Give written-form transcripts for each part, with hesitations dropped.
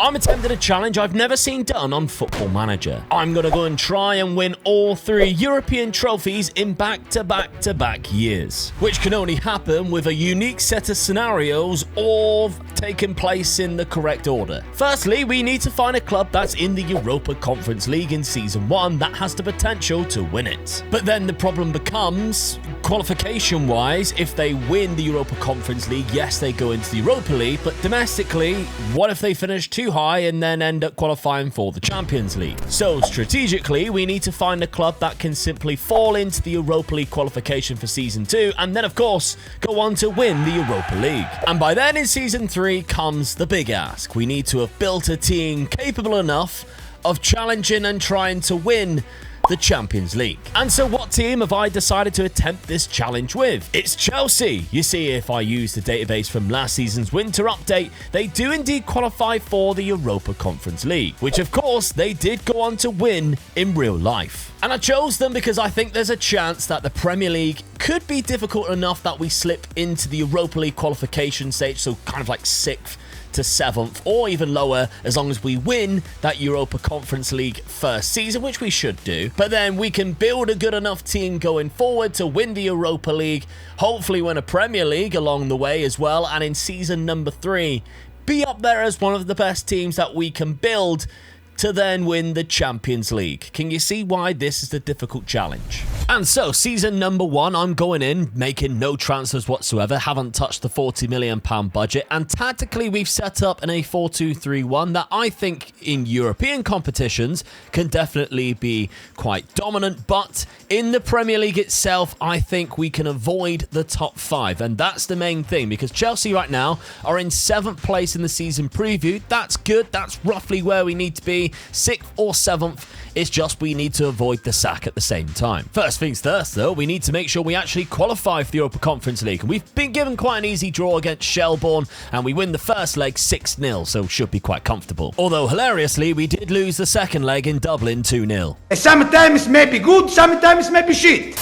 I'm attempting a challenge I've never seen done on Football Manager. I'm going to go and try and win all 3 European trophies in back-to-back-to-back years, which can only happen with a unique set of scenarios all taking place in the correct order. Firstly, we need to find a club that's in the Europa Conference League in Season 1 that has the potential to win it. But then the problem becomes, qualification-wise, if they win the Europa Conference League, yes, they go into the Europa League, but domestically, what if they finish too high and then end up qualifying for the Champions League? So strategically, we need to find a club that can simply fall into the Europa League qualification for Season 2 and then, of course, go on to win the Europa League. And by then in Season 3 comes the big ask. We need to have built a team capable enough of challenging and trying to win the Champions League. And so what team have I decided to attempt this challenge with? It's Chelsea. You see, if I use the database from last season's winter update, they do indeed qualify for the Europa Conference League, which of course they did go on to win in real life. And I chose them because I think there's a chance that the Premier League could be difficult enough that we slip into the Europa League qualification stage, so kind of like 6th to 7th or even lower, as long as we win that Europa Conference League first season, which we should do. But then we can build a good enough team going forward to win the Europa League, hopefully win a Premier League along the way as well, and in season number 3 be up there as one of the best teams that we can build to then win the Champions League. Can you see why this is the difficult challenge? And so, season number 1, I'm going in, making no transfers whatsoever, haven't touched the £40 million budget, and tactically we've set up in a 4-2-3-1 that I think in European competitions can definitely be quite dominant, but in the Premier League itself, I think we can avoid the top 5, and that's the main thing, because Chelsea right now are in 7th place in the season preview. That's good, that's roughly where we need to be. 6th or 7th, it's just we need to avoid the sack at the same time. First things first though, we need to make sure we actually qualify for the Europa Conference League, and we've been given quite an easy draw against Shelbourne, and we win the first leg 6-0, so should be quite comfortable. Although hilariously, we did lose the second leg in Dublin 2-0. Sometimes maybe good, sometimes maybe shit.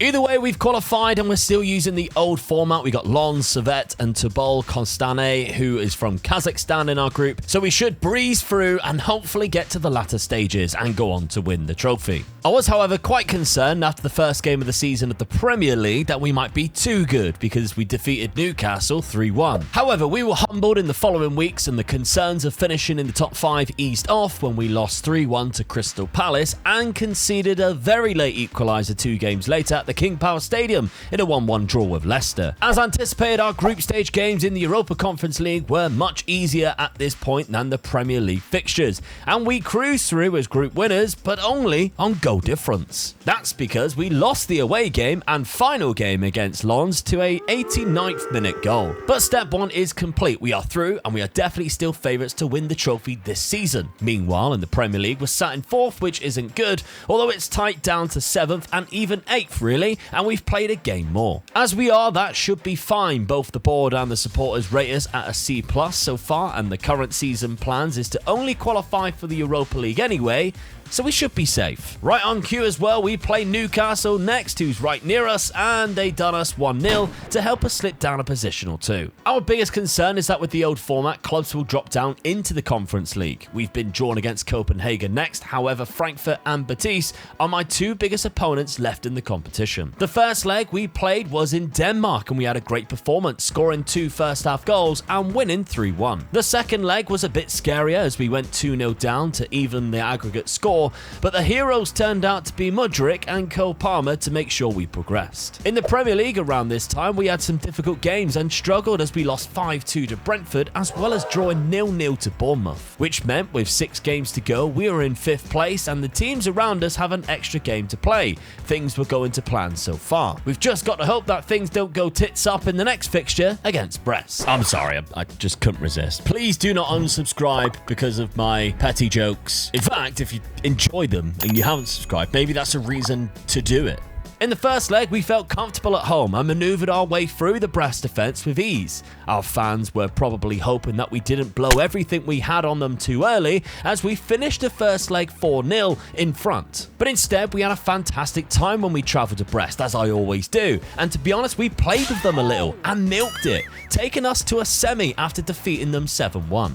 Either way, we've qualified and we're still using the old format. We got Lens, Servette and Tobol Konstanay, who is from Kazakhstan in our group. So we should breeze through and hopefully get to the latter stages and go on to win the trophy. I was, however, quite concerned after the first game of the season of the Premier League that we might be too good because we defeated Newcastle 3-1. However, we were humbled in the following weeks and the concerns of finishing in the top 5 eased off when we lost 3-1 to Crystal Palace and conceded a very late equaliser 2 games later at the King Power Stadium in a 1-1 draw with Leicester. As anticipated, our group stage games in the Europa Conference League were much easier at this point than the Premier League fixtures, and we cruised through as group winners, but only on goal difference. That's because we lost the away game and final game against Lens to a 89th minute goal. But step 1 is complete. We are through and we are definitely still favourites to win the trophy this season. Meanwhile, in the Premier League, we're sat in 4th, which isn't good, although it's tight down to 7th and even 8th really, and we've played a game more. As we are, that should be fine. Both the board and the supporters rate us at a C+ so far, and the current season plans is to only qualify for the Europa League anyway, so we should be safe. Right on cue as well, we play Newcastle next, who's right near us, and they done us 1-0 to help us slip down a position or 2. Our biggest concern is that with the old format, clubs will drop down into the Conference League. We've been drawn against Copenhagen next, however, Frankfurt and Betis are my 2 biggest opponents left in the competition. The first leg we played was in Denmark, and we had a great performance, scoring 2 first-half goals and winning 3-1. The second leg was a bit scarier as we went 2-0 down to even the aggregate score, but the heroes turned out to be Mudryk and Cole Palmer to make sure we progressed. In the Premier League around this time, we had some difficult games and struggled as we lost 5-2 to Brentford, as well as drawing 0-0 to Bournemouth, which meant with 6 games to go, we were in 5th place and the teams around us have an extra game to play. Things were going to plan so far. We've just got to hope that things don't go tits up in the next fixture against Brest. I'm sorry, I just couldn't resist. Please do not unsubscribe because of my petty jokes. In fact, if you enjoy them and you haven't subscribed, maybe that's a reason to do it. In the first leg, we felt comfortable at home and manoeuvred our way through the Brest defence with ease. Our fans were probably hoping that we didn't blow everything we had on them too early, as we finished the first leg 4-0 in front. But instead, we had a fantastic time when we travelled to Brest, as I always do, and to be honest, we played with them a little and milked it, taking us to a semi after defeating them 7-1.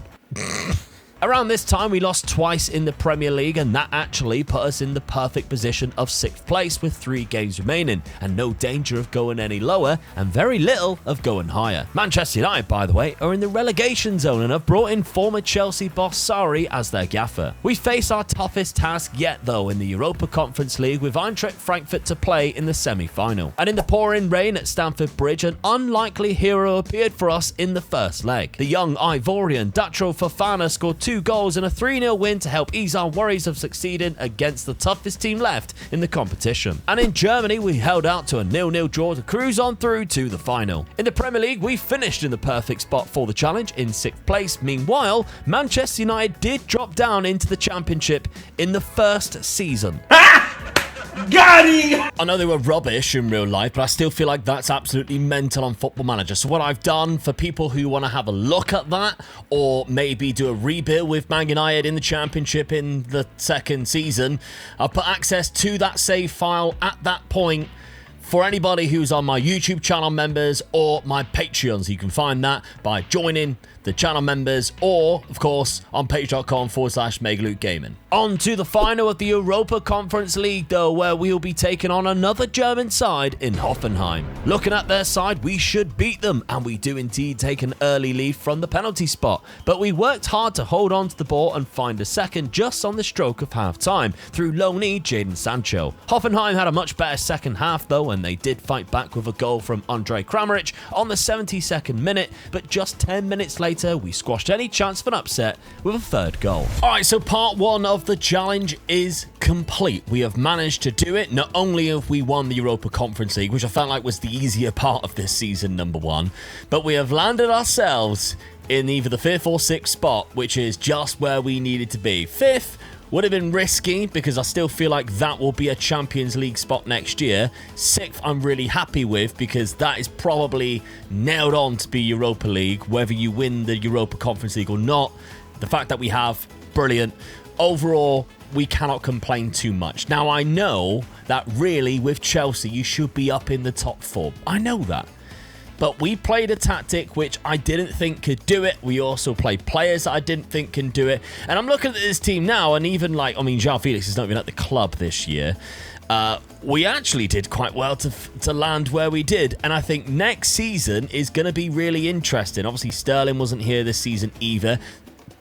Around this time, we lost twice in the Premier League, and that actually put us in the perfect position of 6th place with 3 games remaining, and no danger of going any lower, and very little of going higher. Manchester United, by the way, are in the relegation zone and have brought in former Chelsea boss Sarri as their gaffer. We face our toughest task yet, though, in the Europa Conference League with Eintracht Frankfurt to play in the semi-final. And in the pouring rain at Stamford Bridge, an unlikely hero appeared for us in the first leg. The young Ivorian Datro Fofana scored 2 goals and a 3-0 win to help ease our worries of succeeding against the toughest team left in the competition. And in Germany, we held out to a 0-0 draw to cruise on through to the final. In the Premier League, we finished in the perfect spot for the challenge in 6th place. Meanwhile, Manchester United did drop down into the Championship in the first season. Got him! I know they were rubbish in real life, but I still feel like that's absolutely mental on Football Manager. So what I've done for people who want to have a look at that, or maybe do a rebuild with Man United in the Championship in the second season, I'll put access to that save file at that point for anybody who's on my YouTube channel members or my Patreons. You can find that by joining the channel members or, of course, on page.com/MegaLukeGaming. On to the final of the Europa Conference League, though, where we'll be taking on another German side in Hoffenheim. Looking at their side, we should beat them, and we do indeed take an early lead from the penalty spot. But we worked hard to hold on to the ball and find a second just on the stroke of half-time through loanee Jadon Sancho. Hoffenheim had a much better second half, though, and they did fight back with a goal from Andrej Kramaric on the 72nd minute, but just 10 minutes later, we squashed any chance of an upset with a 3rd goal. Alright, so part 1 of the challenge is complete. We have managed to do it. Not only have we won the Europa Conference League, which I felt like was the easier part of this season, number 1, but we have landed ourselves in either the 5th or 6th spot, which is just where we needed to be. 5th would have been risky because I still feel like that will be a Champions League spot next year. 6th, I'm really happy with because that is probably nailed on to be Europa League, whether you win the Europa Conference League or not. The fact that we have, brilliant. Overall, we cannot complain too much. Now, I know that really with Chelsea, you should be up in the top 4. I know that. But we played a tactic which I didn't think could do it. We also played players that I didn't think can do it. And I'm looking at this team now, and even João Felix is not even at the club this year. We actually did quite well to land where we did. And I think next season is going to be really interesting. Obviously, Sterling wasn't here this season either.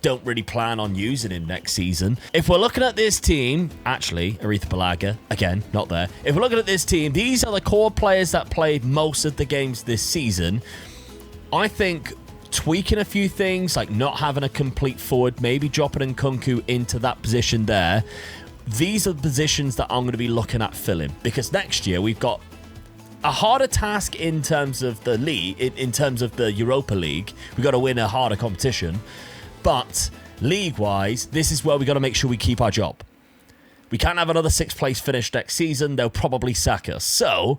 Don't really plan on using him next season. If we're looking at this team, actually, Aretha Balaga, again, not there. If we're looking at this team, these are the core players that played most of the games this season. I think tweaking a few things, like not having a complete forward, maybe dropping Nkunku into that position there. These are the positions that I'm going to be looking at filling, because next year we've got a harder task in terms of the league, in terms of the Europa League. We've got to win a harder competition. But league-wise, this is where we got to make sure we keep our job. We can't have another 6th place finish next season. They'll probably sack us. So,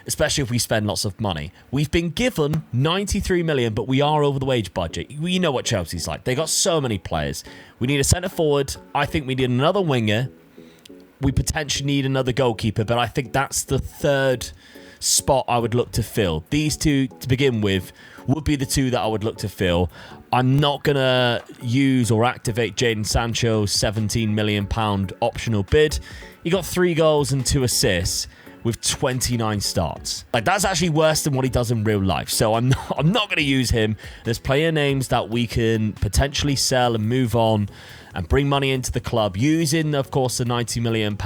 especially if we spend lots of money. We've been given 93 million, but we are over the wage budget. We know what Chelsea's like. They got so many players. We need a centre forward. I think we need another winger. We potentially need another goalkeeper, but I think that's the 3rd spot I would look to fill. These 2, to begin with, would be the 2 that I would look to fill. I'm not going to use or activate Jadon Sancho's £17 million optional bid. He got 3 goals and 2 assists with 29 starts. Like, that's actually worse than what he does in real life. So I'm not going to use him. There's player names that we can potentially sell and move on and bring money into the club using, of course, the £90 million.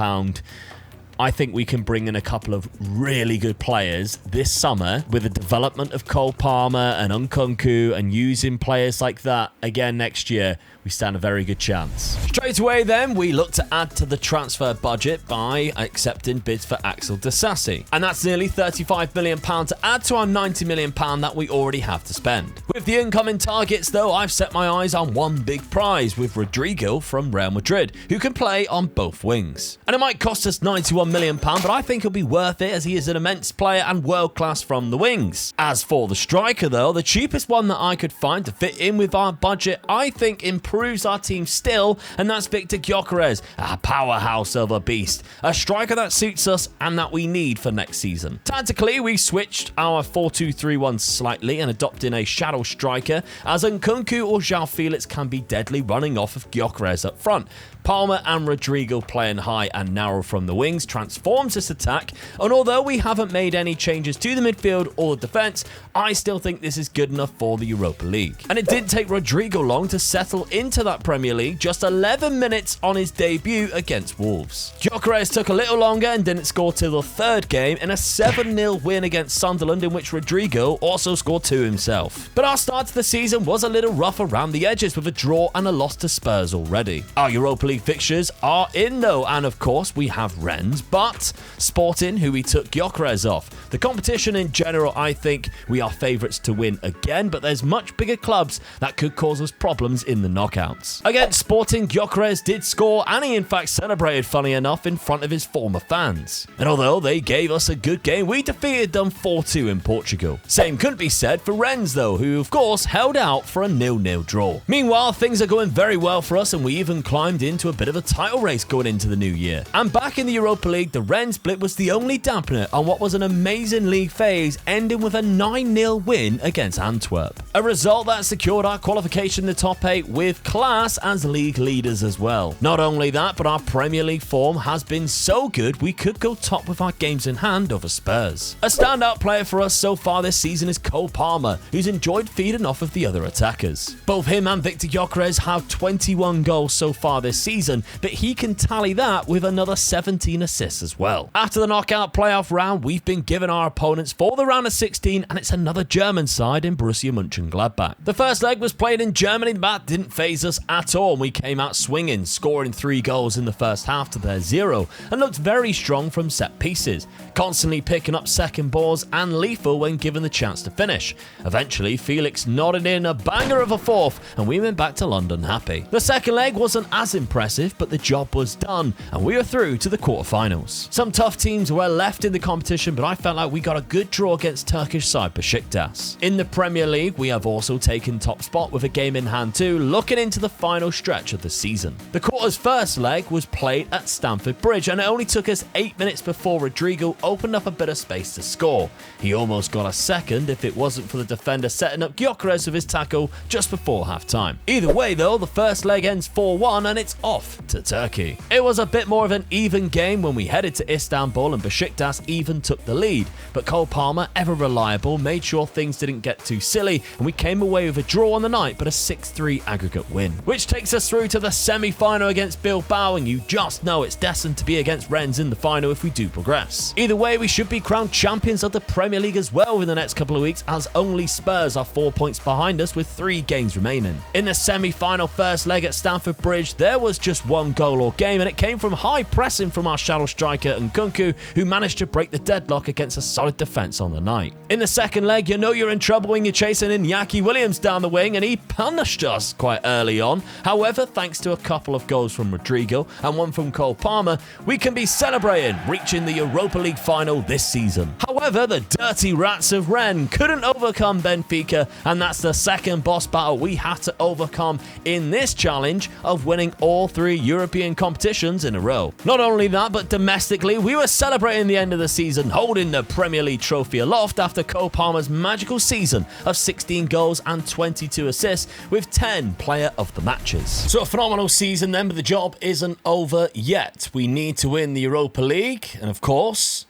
I think we can bring in a couple of really good players this summer with the development of Cole Palmer and Nkunku, and using players like that again next year. We stand a very good chance. Straight away then, we look to add to the transfer budget by accepting bids for Axel Disasi. And that's nearly £35 million to add to our £90 million that we already have to spend. With the incoming targets though, I've set my eyes on one big prize with Rodrigo from Real Madrid, who can play on both wings. And it might cost us £91 £21 million, but I think he'll be worth it as he is an immense player and world class from the wings. As for the striker though, the cheapest one that I could find to fit in with our budget I think improves our team still, and that's Viktor Gyökeres, a powerhouse of a beast, a striker that suits us and that we need for next season. Tactically, we switched our 4-2-3-1 slightly and adopting a shadow striker, as Nkunku or João Felix can be deadly running off of Gyökeres up front. Palmer and Rodrigo playing high and narrow from the wings transforms this attack, and although we haven't made any changes to the midfield or the defence, I still think this is good enough for the Europa League. And it didn't take Rodrigo long to settle into that Premier League, just 11 minutes on his debut against Wolves. Gyökeres took a little longer and didn't score till the third game in a 7-0 win against Sunderland, in which Rodrigo also scored 2 himself. But our start to the season was a little rough around the edges with a draw and a loss to Spurs already. Our Europa League fixtures are in though, and of course we have Rennes, but Sporting, who we took Gyökeres off. The competition in general, I think we are favourites to win again, but there's much bigger clubs that could cause us problems in the knockouts. Against Sporting, Gyökeres did score, and he in fact celebrated, funny enough, in front of his former fans. And although they gave us a good game, we defeated them 4-2 in Portugal. Same couldn't be said for Rennes though, who of course held out for a 0-0 draw. Meanwhile, things are going very well for us, and we even climbed into a bit of a title race going into the new year. And back in the Europa League, the Rennes split was the only dampener on what was an amazing league phase, ending with a 9-0 win against Antwerp. A result that secured our qualification in the top 8 with class as league leaders as well. Not only that, but our Premier League form has been so good we could go top with our games in hand over Spurs. A standout player for us so far this season is Cole Palmer, who's enjoyed feeding off of the other attackers. Both him and Viktor Gyökeres have 21 goals so far this season, but he can tally that with another 17 assists as well. After the knockout playoff round, we've been given our opponents for the round of 16, and it's another German side in Borussia Mönchengladbach. The first leg was played in Germany, but didn't faze us at all, and we came out swinging, scoring 3 goals in the first half to their 0, and looked very strong from set pieces, constantly picking up second balls and lethal when given the chance to finish. Eventually, Felix nodded in a banger of a fourth, and we went back to London happy. The second leg wasn't as impressive, but the job was done, and we were through to the quarterfinals. Some tough teams were left in the competition, but I felt like we got a good draw against Turkish side Besiktas. In the Premier League, we have also taken top spot with a game in hand too, looking into the final stretch of the season. The quarter's first leg was played at Stamford Bridge, and it only took us 8 minutes before Rodrigo opened up a bit of space to score. He almost got a second if it wasn't for the defender setting up Gyökeres with his tackle just before half-time. Either way though, the first leg ends 4-1 and it's off to Turkey. It was a bit more of an even game when we headed to Istanbul, and Besiktas even took the lead, but Cole Palmer, ever reliable, made sure things didn't get too silly, and we came away with a draw on the night but a 6-3 aggregate win, which takes us through to the semi-final against Bilbao, and you just know it's destined to be against Rennes in the final if we do progress. Either way, we should be crowned champions of the Premier League as well in the next couple of weeks, as only Spurs are 4 points behind us with 3 games remaining. In the semi-final first leg at Stamford Bridge, there was just 1 goal all game, and it came from high pressing from our shadow striker Nkunku, who managed to break the deadlock against a solid defence on the night. In the second leg, you know you're in trouble when you're chasing Iñaki Williams down the wing, and he punished us quite early on. However, thanks to a couple of goals from Rodrigo and one from Cole Palmer, we can be celebrating reaching the Europa League final this season. However, the dirty rats of Rennes couldn't overcome Benfica, and that's the second boss battle we had to overcome in this challenge of winning all 3 European competitions in a row. Not only that, but domestically, we were celebrating the end of the season, holding the Premier League trophy aloft after Cole Palmer's magical season of 16 goals and 22 assists with 10 player of the matches. So a phenomenal season then, but the job isn't over yet. We need to win the Europa League, and of course,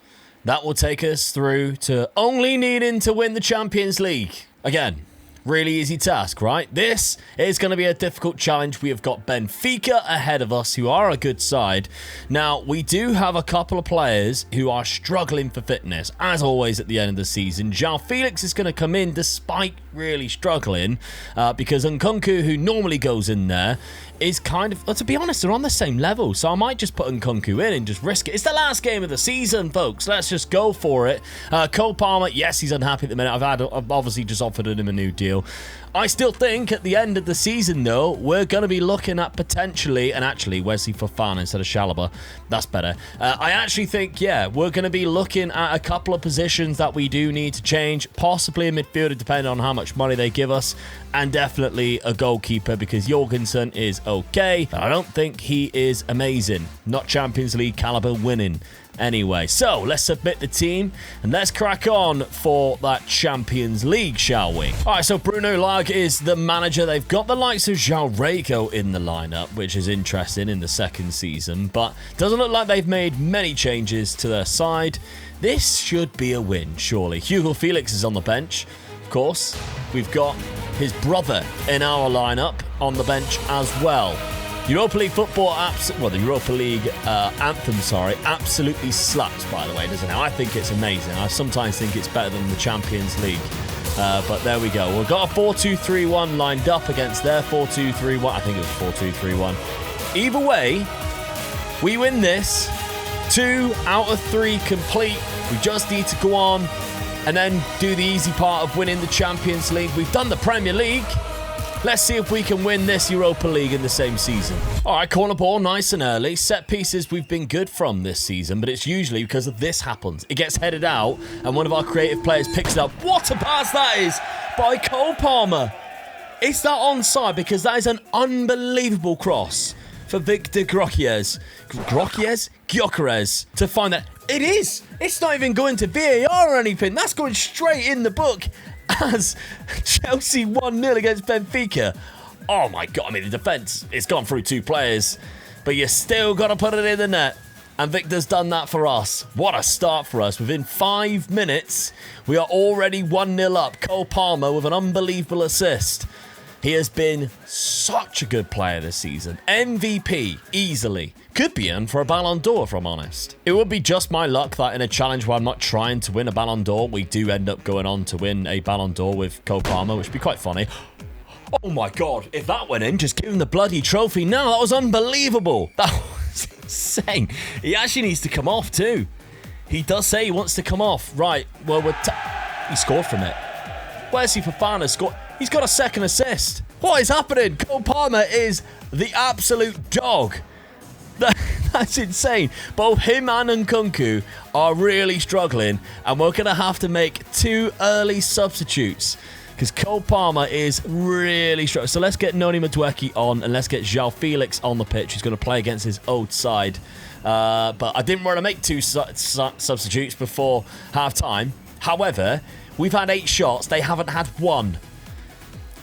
that will take us through to only needing to win the Champions League. Again, really easy task, right? This is going to be a difficult challenge. We have got Benfica ahead of us, who are a good side. Now, we do have a couple of players who are struggling for fitness, as always at the end of the season. João Felix is going to come in despite really struggling because Nkunku, who normally goes in there, is kind of, to be honest, they're on the same level. So I might just put Nkunku in and just risk it. It's the last game of the season, folks. Let's just go for it. Cole Palmer, yes, he's unhappy at the minute. I've obviously just offered him a new deal. I still think at the end of the season, though, we're going to be looking at potentially, and actually, Wesley Fofana instead of Chalobah. That's better. I actually think, yeah, we're going to be looking at a couple of positions that we do need to change. Possibly a midfielder, depending on how much money they give us. And definitely a goalkeeper, because Jorgensen is okay, but I don't think he is amazing. Not Champions League caliber winning. Anyway, so let's submit the team and let's crack on for that Champions League, shall we? All right, so Bruno Lage is the manager. They've got the likes of João Rego in the lineup, which is interesting in the second season, but doesn't look like they've made many changes to their side. This should be a win, surely. Hugo Felix is on the bench, of course. We've got his brother in our lineup on the bench as well. Europa League football, the Europa League anthem, absolutely slaps, by the way, doesn't it? I think it's amazing. I sometimes think it's better than the Champions League. But there we go. We've got a 4-2-3-1 lined up against their 4-2-3-1. I think it was 4-2-3-1. Either way, we win this. 2 out of 3 complete. We just need to go on and then do the easy part of winning the Champions League. We've done the Premier League. Let's see if we can win this Europa League in the same season. All right, corner ball, nice and early. Set pieces we've been good from this season, but it's usually because of this happens. It gets headed out, and one of our creative players picks it up. What a pass that is by Cole Palmer. Is that onside? Because that is an unbelievable cross for Victor Gyökeres to find that. It is. It's not even going to VAR or anything. That's going straight in the book. As Chelsea 1-0 against Benfica. Oh my God, I mean, the defence, it's gone through 2 players, but you still got to put it in the net. And Victor's done that for us. What a start for us. Within 5 minutes, we are already 1-0 up. Cole Palmer with an unbelievable assist. He has been such a good player this season. MVP, easily. Could be in for a Ballon d'Or, if I'm honest. It would be just my luck that in a challenge where I'm not trying to win a Ballon d'Or, we do end up going on to win a Ballon d'Or with Cole Palmer, which would be quite funny. Oh my God, if that went in, just give him the bloody trophy now. That was unbelievable. That was insane. He actually needs to come off too. He does say he wants to come off. Right, well, he scored from it. Where's he Fofana scored? He's got a second assist. What is happening? Cole Palmer is the absolute dog. That's insane. Both him and Nkunku are really struggling, and we're going to have to make 2 early substitutes because Cole Palmer is really struggling. So let's get Noni Madueke on, and let's get João Felix on the pitch. He's going to play against his old side. But I didn't want to make 2 substitutes before half-time. However, we've had 8 shots. They haven't had 1.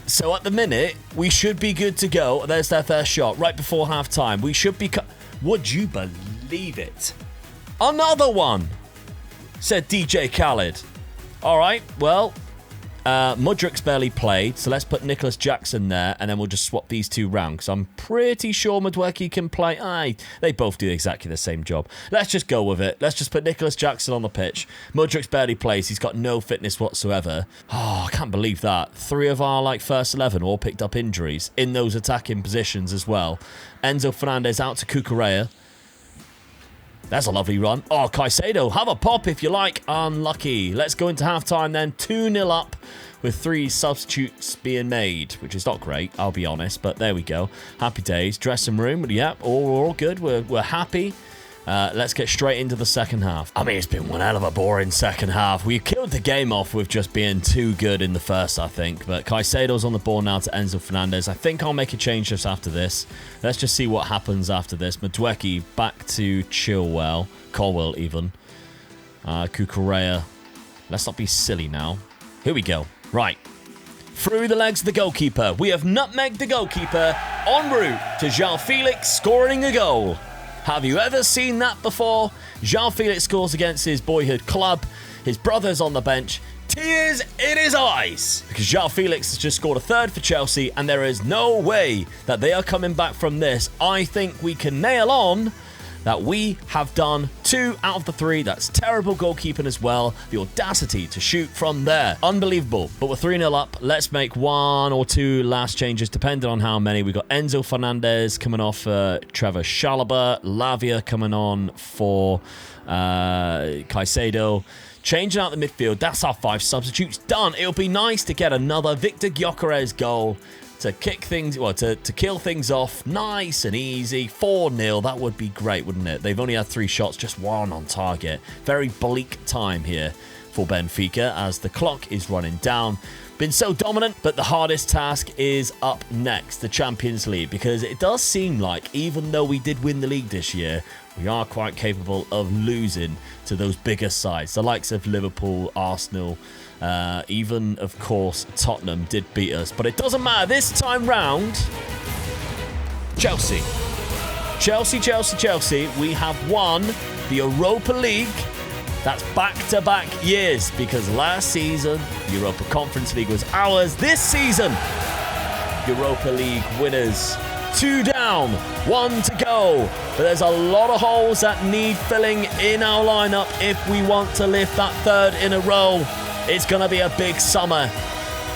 So at the minute, we should be good to go. There's their first shot right before half-time. We should be... Would you believe it? Another one, said DJ Khaled. All right, well, Mudryk's barely played, so let's put Nicholas Jackson there, and then we'll just swap these 2 round, because I'm pretty sure Madueke can play. They both do exactly the same job. Let's just go with it. Let's just put Nicholas Jackson on the pitch. Mudryk's barely plays. He's got no fitness whatsoever. Oh, I can't believe that. 3 of our first 11 all picked up injuries in those attacking positions as well. Enzo Fernandez out to Cucurella. That's a lovely run. Oh, Caicedo, have a pop if you like. Unlucky. Let's go into halftime then. 2-0 up with 3 substitutes being made, which is not great, I'll be honest, but there we go. Happy days. Dressing room, yep, all good. We're happy. Let's get straight into the second half. I mean, it's been one hell of a boring second half. We killed the game off with just being too good in the first, I think. But Caicedo's on the ball now to Enzo Fernandez. I think I'll make a change just after this. Let's just see what happens after this. Madueke back to Chilwell. Colwell even. Cucurella. Let's not be silly now. Here we go. Right. Through the legs of the goalkeeper. We have nutmegged the goalkeeper en route to João Felix scoring a goal. Have you ever seen that before? João Felix scores against his boyhood club. His brother's on the bench. Tears in his eyes. Because João Felix has just scored a 3rd for Chelsea, and there is no way that they are coming back from this. I think we can nail on that we have done 2 out of the 3. That's terrible goalkeeping as well. The audacity to shoot from there. Unbelievable. But we're 3-0 up. Let's make 1 or 2 last changes, depending on how many. We got Enzo Fernandez coming off Trevor Chalobah. Lavia coming on for Caicedo. Changing out the midfield. That's our 5 substitutes done. It'll be nice to get another Victor Gyökeres goal to kick things, well, to kill things off nice and easy. 4-0, that would be great, wouldn't it? They've only had 3 shots, just 1 on target. Very bleak time here for Benfica as the clock is running down. Been so dominant, but the hardest task is up next, the Champions League, because it does seem like, even though we did win the league this year, we are quite capable of losing to those bigger sides, the likes of Liverpool, Arsenal, even, of course, Tottenham did beat us. But it doesn't matter. This time round, Chelsea. Chelsea. We have won the Europa League. That's back-to-back years, because last season, the Europa Conference League was ours. This season, Europa League winners. 2 down, 1 to go. But there's a lot of holes that need filling in our lineup if we want to lift that 3rd in a row. It's going to be a big summer.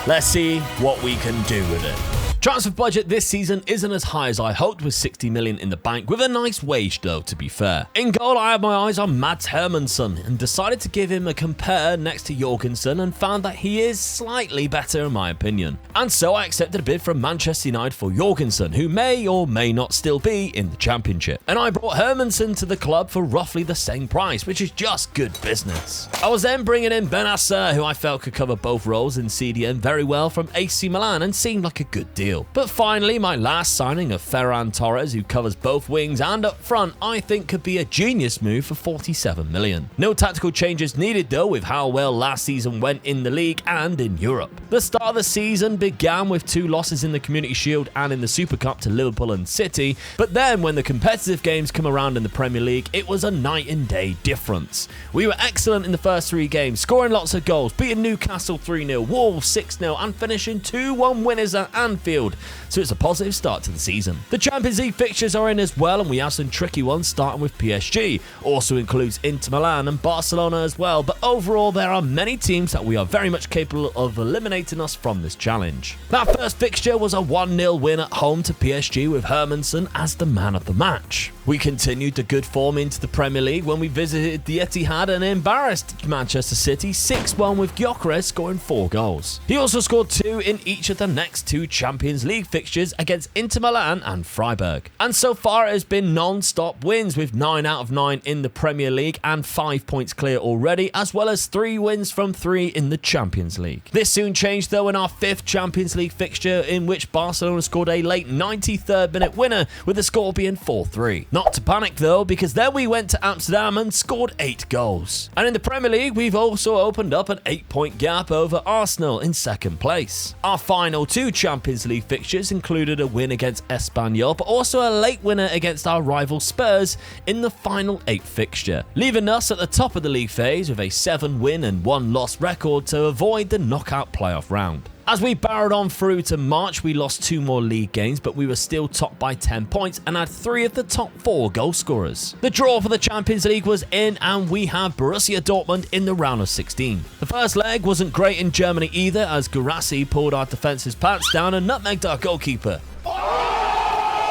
Let's see what we can do with it. Transfer budget this season isn't as high as I hoped, with 60 million in the bank, with a nice wage though, to be fair. In goal, I had my eyes on Mats Hermansson and decided to give him a compare next to Jorgensen and found that he is slightly better in my opinion. And so I accepted a bid from Manchester United for Jorgensen, who may or may not still be in the Championship. And I brought Hermansson to the club for roughly the same price, which is just good business. I was then bringing in Benacer, who I felt could cover both roles in CDM very well from AC Milan and seemed like a good deal. But finally, my last signing of Ferran Torres, who covers both wings and up front, I think could be a genius move for 47 million. No tactical changes needed though, with how well last season went in the league and in Europe. The start of the season began with 2 losses in the Community Shield and in the Super Cup to Liverpool and City, but then when the competitive games come around in the Premier League, it was a night and day difference. We were excellent in the first 3 games, scoring lots of goals, beating Newcastle 3-0, Wolves 6-0 and finishing 2-1 winners at Anfield. So it's a positive start to the season. The Champions League fixtures are in as well, and we have some tricky ones starting with PSG. Also includes Inter Milan and Barcelona as well, but overall there are many teams that we are very much capable of eliminating us from this challenge. That first fixture was a 1-0 win at home to PSG with Hermansson as the man of the match. We continued the good form into the Premier League when we visited the Etihad and embarrassed Manchester City 6-1 with Gyökeres scoring 4 goals. He also scored 2 in each of the next 2 Champions League fixtures against Inter Milan and Freiburg. And so far it has been non-stop wins, with 9 out of 9 in the Premier League and 5 points clear already, as well as 3 wins from 3 in the Champions League. This soon changed though in our 5th Champions League fixture, in which Barcelona scored a late 93rd minute winner, with the score being 4-3. Not to panic though, because then we went to Amsterdam and scored 8 goals. And in the Premier League, we've also opened up an 8-point gap over Arsenal in 2nd place. Our final 2 Champions League fixtures included a win against Espanyol, but also a late winner against our rival Spurs in the final 8th fixture, leaving us at the top of the league phase with a 7-win and 1-loss record to avoid the knockout playoff round. As we barreled on through to March, we lost 2 more league games, but we were still top by 10 points and had 3 of the top 4 goal scorers. The draw for the Champions League was in, and we have Borussia Dortmund in the round of 16. The first leg wasn't great in Germany either, as Guirassy pulled our defence's pants down and nutmegged our goalkeeper.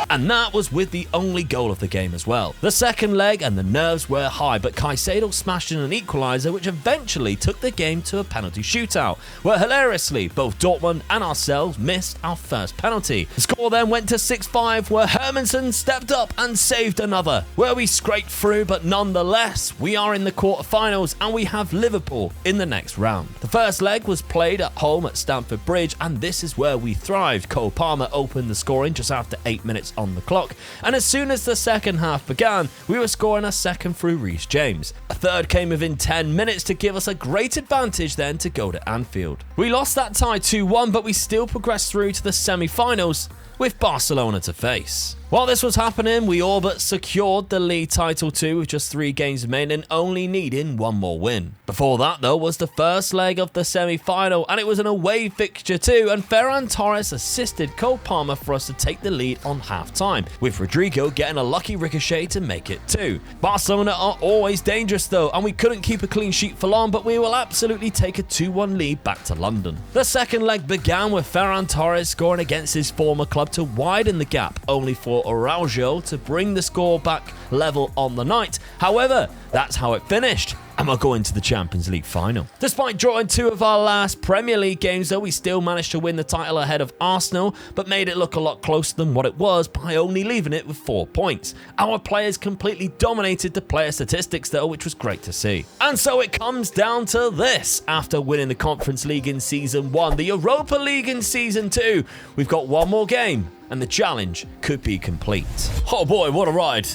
And that was with the only goal of the game as well. The second leg and the nerves were high, but Caicedo smashed in an equaliser, which eventually took the game to a penalty shootout, where hilariously both Dortmund and ourselves missed our first penalty. The score then went to 6-5, where Hermansson stepped up and saved another, where we scraped through, but nonetheless we are in the quarterfinals and we have Liverpool in the next round. The first leg was played at home at Stamford Bridge, and this is where we thrived. Cole Palmer opened the scoring just after 8 minutes on the clock, and as soon as the second half began, we were scoring a second through Reece James. A third came within 10 minutes to give us a great advantage then to go to Anfield. We lost that tie 2-1, but we still progressed through to the semi-finals, with Barcelona to face. While this was happening, we all but secured the league title too, with just 3 games remaining, only needing 1 more win. Before that though was the first leg of the semi-final, and it was an away fixture too, and Ferran Torres assisted Cole Palmer for us to take the lead on half-time, with Rodrigo getting a lucky ricochet to make it 2. Barcelona are always dangerous though, and we couldn't keep a clean sheet for long, but we will absolutely take a 2-1 lead back to London. The second leg began with Ferran Torres scoring against his former club to widen the gap, only for Araujo to bring the score back level on the night. However, that's how it finished, and we're going to the Champions League final. Despite drawing 2 of our last Premier League games though, we still managed to win the title ahead of Arsenal, but made it look a lot closer than what it was by only leaving it with 4 points. Our players completely dominated the player statistics though, which was great to see. And so it comes down to this. After winning the Conference League in Season 1, the Europa League in Season 2, we've got 1 more game, and the challenge could be complete. Oh boy, what a ride.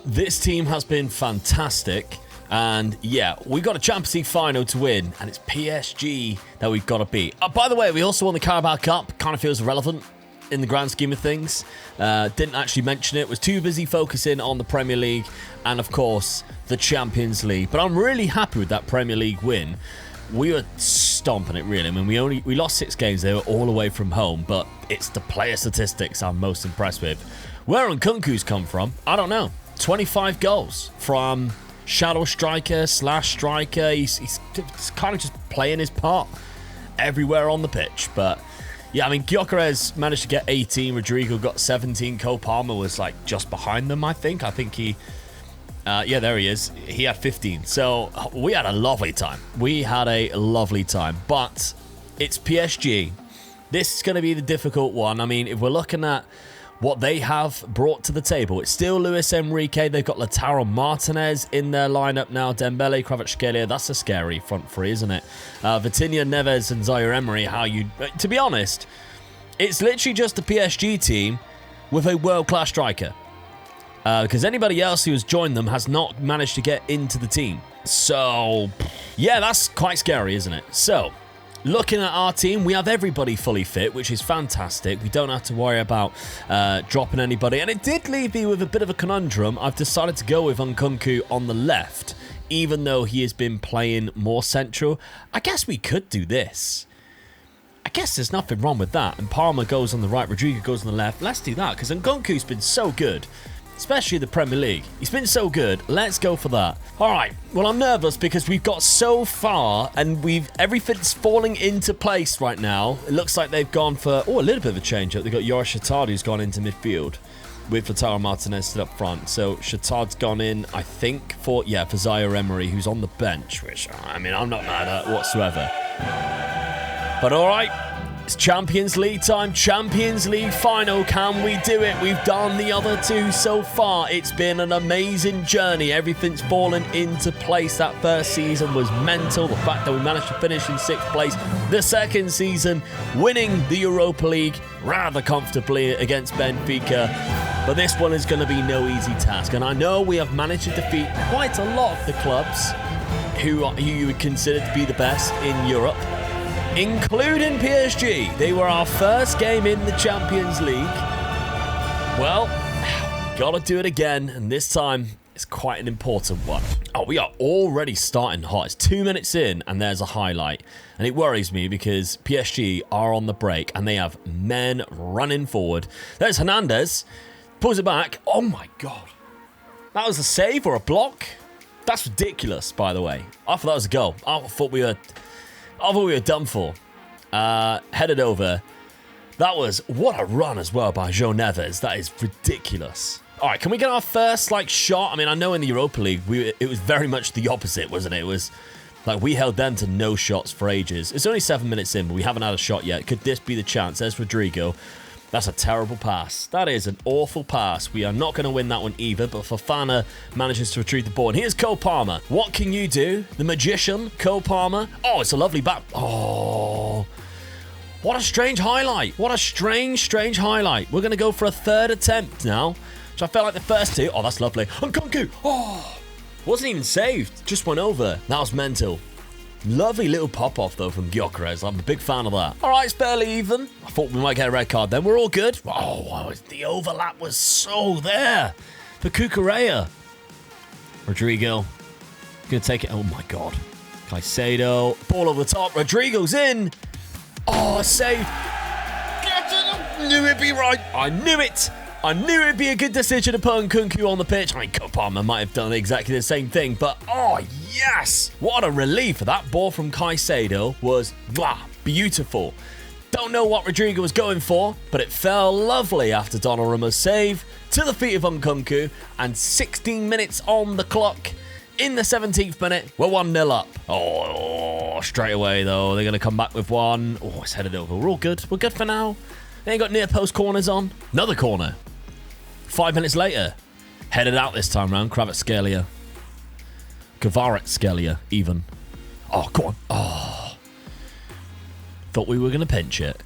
This team has been fantastic. And yeah, we got a Champions League final to win, and it's PSG that we've got to beat. By the way, we also won the Carabao Cup. Kind of feels irrelevant in the grand scheme of things. Didn't actually mention it. Was too busy focusing on the Premier League and, of course, the Champions League. But I'm really happy with that Premier League win. We were stomping it, really. I mean, we lost 6 games. They were all away from home, but it's the player statistics I'm most impressed with. Where Nkunku's come from, I don't know. 25 goals from shadow striker / striker. He's kind of just playing his part everywhere on the pitch. But yeah, I mean, Gyökeres managed to get 18. Rodrigo got 17. Cole Palmer was like just behind them, I think he... yeah, there he is. He had 15. So we had a lovely time. But it's PSG. This is going to be the difficult one. I mean, if we're looking at what they have brought to the table, it's still Luis Enrique. They've got Lautaro Martinez in their lineup now. Dembele, Kvaratskhelia. That's a scary front three, isn't it? Vitinha, Neves, and Zaire Emery. To be honest, it's literally just the PSG team with a world-class striker. Because anybody else who has joined them has not managed to get into the team. So, yeah, that's quite scary, isn't it? So, looking at our team, we have everybody fully fit, which is fantastic. We don't have to worry about dropping anybody. And it did leave me with a bit of a conundrum. I've decided to go with Nkunku on the left, even though he has been playing more central. I guess we could do this. I guess there's nothing wrong with that. And Palmer goes on the right, Rodrigo goes on the left. Let's do that, because Nkunku's been so good. Especially the Premier League. He's been so good. Let's go for that. All right. Well, I'm nervous because we've got so far and everything's falling into place right now. It looks like they've gone for a little bit of a change up. They've got Yoris Chatard who's gone into midfield with Lautaro Martinez still up front. So Chatard's gone in, I think, for Zaire Emery, who's on the bench, which, I mean, I'm not mad at whatsoever. But all right. It's Champions League time, Champions League final. Can we do it? We've done the other 2 so far. It's been an amazing journey. Everything's fallen into place. That first season was mental. The fact that we managed to finish in 6th place. The second season, winning the Europa League rather comfortably against Benfica. But this one is going to be no easy task. And I know we have managed to defeat quite a lot of the clubs who you would consider to be the best in Europe, including PSG. They were our first game in the Champions League. Well, gotta do it again, and this time it's quite an important one. Oh, we are already starting hot. It's 2 minutes in, and there's a highlight. And it worries me because PSG are on the break, and they have men running forward. There's Hernandez. Pulls it back. Oh my God. That was a save or a block? That's ridiculous, by the way. I thought that was a goal. I thought we were done for. Headed over. That was... What a run as well by João Neves. That is ridiculous. All right, can we get our first, shot? I mean, I know in the Europa League, it was very much the opposite, wasn't it? It was we held them to no shots for ages. It's only 7 minutes in, but we haven't had a shot yet. Could this be the chance? There's Rodrigo. That's a terrible pass. That is an awful pass. We are not going to win that one either, but Fofana manages to retrieve the ball. And here's Cole Palmer. What can you do? The magician, Cole Palmer. Oh, it's a lovely back. Oh, what a strange highlight. What a strange highlight. We're going to go for a 3rd attempt now, which I felt like the first 2. Oh, that's lovely. Nkunku. Oh, wasn't even saved. Just went over. That was mental. Lovely little pop-off, though, from Gyökeres. I'm a big fan of that. All right, it's barely even. I thought we might get a red card then. We're all good. Oh, the overlap was so there for Cucurella. Rodrigo. Going to take it. Oh, my God. Caicedo. Ball over the top. Rodrigo's in. Oh, save. I knew it'd be right. I knew it. I knew it'd be a good decision to put Nkunku on the pitch. I mean, Palmer might have done exactly the same thing, but oh, yes. What a relief. That ball from Caicedo was beautiful. Don't know what Rodrigo was going for, but it fell lovely after Donnarumma's save to the feet of Nkunku, and 16 minutes on the clock. In the 17th minute, we're 1-0 up. Oh, straight away, though. They're going to come back with one. Oh, it's headed over. We're all good. We're good for now. They ain't got near post corners on. Another corner. 5 minutes later. Headed out this time round. Kvaratskhelia. Kvaratskhelia, even. Oh, go on. Oh. Thought we were going to pinch it.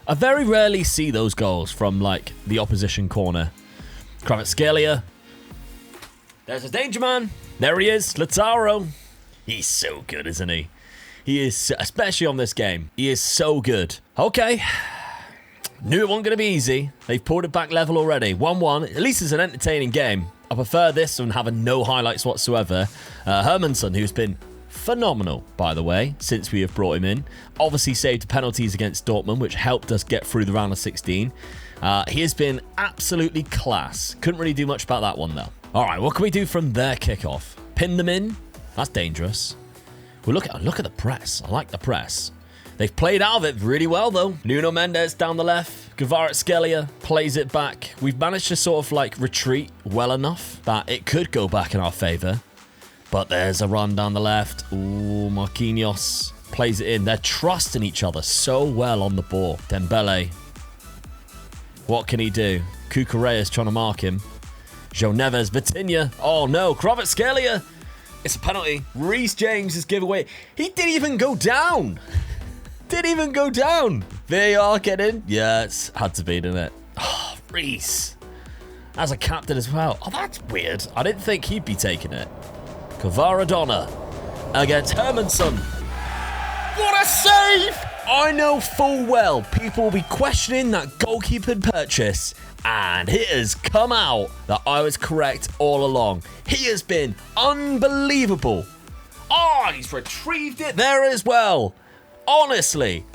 I very rarely see those goals from, like, the opposition corner. Kvaratskhelia. There's a danger man. There he is, Lautaro. He's so good, isn't he? He is, especially on this game. He is so good. Okay. Knew it wasn't going to be easy. They've pulled it back level already. 1-1. At least it's an entertaining game. I prefer this than having no highlights whatsoever. Hermansson, who's been phenomenal, by the way, since we have brought him in. Obviously saved penalties against Dortmund, which helped us get through the round of 16. He has been absolutely class. Couldn't really do much about that one, though. All right, what can we do from their kickoff? Pin them in? That's dangerous. Well, look at the press. I like the press. They've played out of it really well, though. Nuno Mendes down the left. Kvaratskhelia plays it back. We've managed to sort of, like, retreat well enough that it could go back in our favour. But there's a run down the left. Ooh, Marquinhos plays it in. They're trusting each other so well on the ball. Dembele. What can he do? Cucurella's trying to mark him. João Neves, Vitinha. Oh no, Kvaratskhelia. It's a penalty. Reece James is giveaway. He didn't even go down. Didn't even go down. VAR get in. Yeah, it's had to be, didn't it? Oh, Reece. As a captain as well. Oh, that's weird. I didn't think he'd be taking it. Kvaradona against Hermansson. What a save! I know full well people will be questioning that goalkeeper purchase, and it has come out that I was correct all along. He has been unbelievable. Oh, he's retrieved it there as well. Honestly,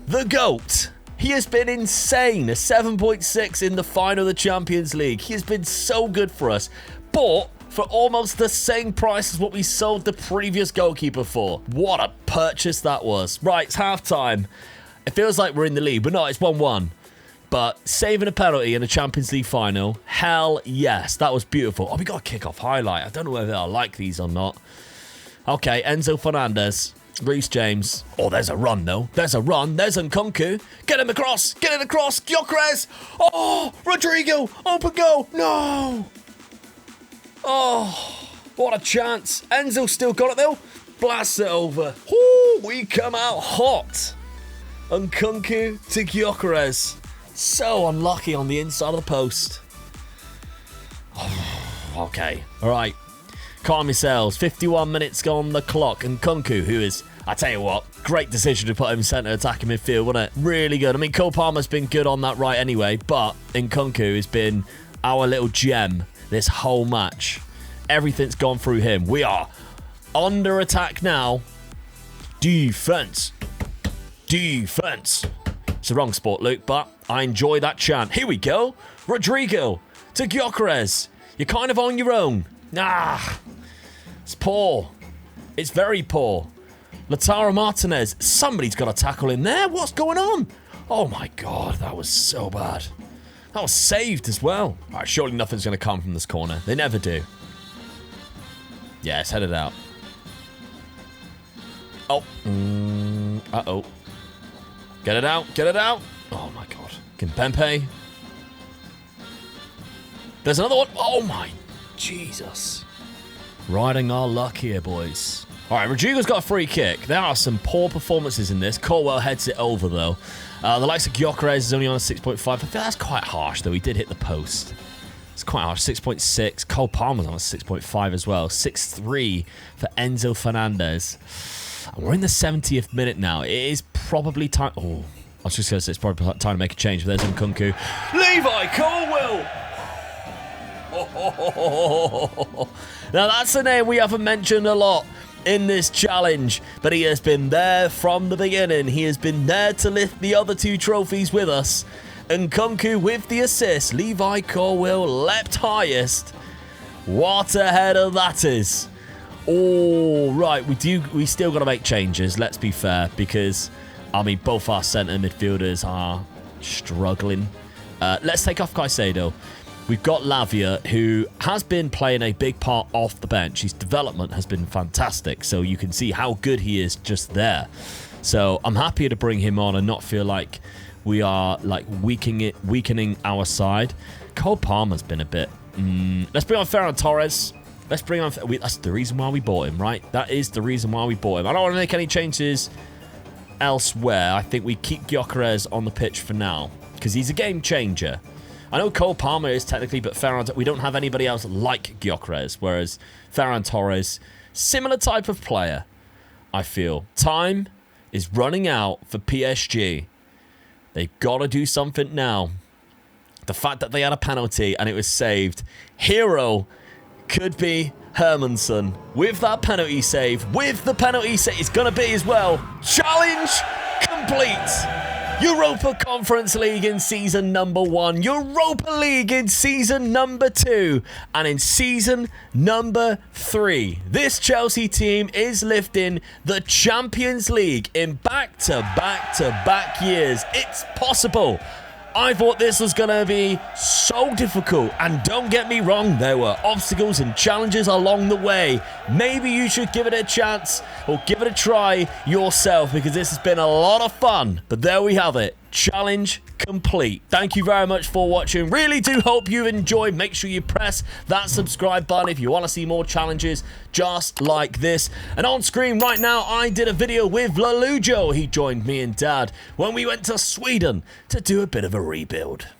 the GOAT. He has been insane. A 7.6 in the final of the Champions League. He has been so good for us. Bought for almost the same price as what we sold the previous goalkeeper for. What a purchase that was. Right, it's half-time. It feels like we're in the lead, but no, it's 1-1. But saving a penalty in a Champions League final, hell yes, that was beautiful. Oh, we got a kick-off highlight. I don't know whether I like these or not. Okay, Enzo Fernandez, Reece James. Oh, there's a run, though. There's a run. There's Nkunku. Get him across. Get it across. Gyökeres. Oh, Rodrigo. Open goal. No. Oh, what a chance. Enzo still got it, though. Blasts it over. Ooh, we come out hot. Nkunku to Gyökeres. So unlucky on the inside of the post. Oh, okay. All right. Calm yourselves. 51 minutes on the clock. Nkunku, who is, I tell you what, great decision to put him centre attacking midfield, wasn't it? Really good. I mean, Cole Palmer's been good on that right anyway, but Nkunku has been our little gem this whole match. Everything's gone through him. We are under attack now. Defense. Defense. It's the wrong sport, Luke, but I enjoy that chant. Here we go. Rodrigo to Gyökeres. You're kind of on your own. It's poor. It's very poor. Lautaro Martinez. Somebody's got a tackle in there. What's going on? Oh my God, that was so bad. That was saved as well. All right, surely nothing's going to come from this corner. They never do. Yeah, it's headed out. Oh. Uh-oh. Get it out. Get it out. Oh, my God. Kimpembe. There's another one. Oh, my Jesus. Riding our luck here, boys. All right, Rodrigo's got a free kick. There are some poor performances in this. Colwell heads it over, though. The likes of Gyökeres is only on a 6.5. I think that's quite harsh, though. He did hit the post. It's quite harsh. 6.6. Cole Palmer's on a 6.5 as well. 6.3 for Enzo Fernandez. We're in the 70th minute now. It is probably time... Oh, I was just going to say it's probably time to make a change. But there's Nkunku. Levi Colwill! Now, that's a name we haven't mentioned a lot in this challenge, but he has been there from the beginning. He has been there to lift the other 2 trophies with us. Nkunku with the assist. Levi Colwill leapt highest. What a header that is. All right, we still got to make changes, let's be fair, because, I mean, both our centre midfielders are struggling. Let's take off Caicedo. We've got Lavia, who has been playing a big part off the bench. His development has been fantastic, so you can see how good he is just there. So I'm happy to bring him on and not feel like we are like weakening our side. Cole Palmer's been a bit... Let's bring on Ferran Torres. Let's bring on... That's the reason why we bought him, right? That is the reason why we bought him. I don't want to make any changes elsewhere. I think we keep Gyökeres on the pitch for now because he's a game changer. I know Cole Palmer is technically, but we don't have anybody else like Gyökeres, whereas Ferran Torres, similar type of player, I feel. Time is running out for PSG. They've got to do something now. The fact that they had a penalty and it was saved. Hero could be Hermansen with that penalty save. With the penalty save, it's going to be as well. Challenge complete. Europa Conference League in season number 1, Europa League in season number 2, and in season number 3, this Chelsea team is lifting the Champions League in back-to-back-to-back years. It's possible. I thought this was going to be so difficult, and don't get me wrong, there were obstacles and challenges along the way. Maybe you should give it a chance or give it a try yourself, because this has been a lot of fun. But there we have it. Challenge complete. Thank you very much for watching. Really do hope you enjoyed. Make sure you press that subscribe button if you want to see more challenges just like this. And on screen right now, I did a video with Lalujo. He joined me and Dad when we went to Sweden to do a bit of a rebuild.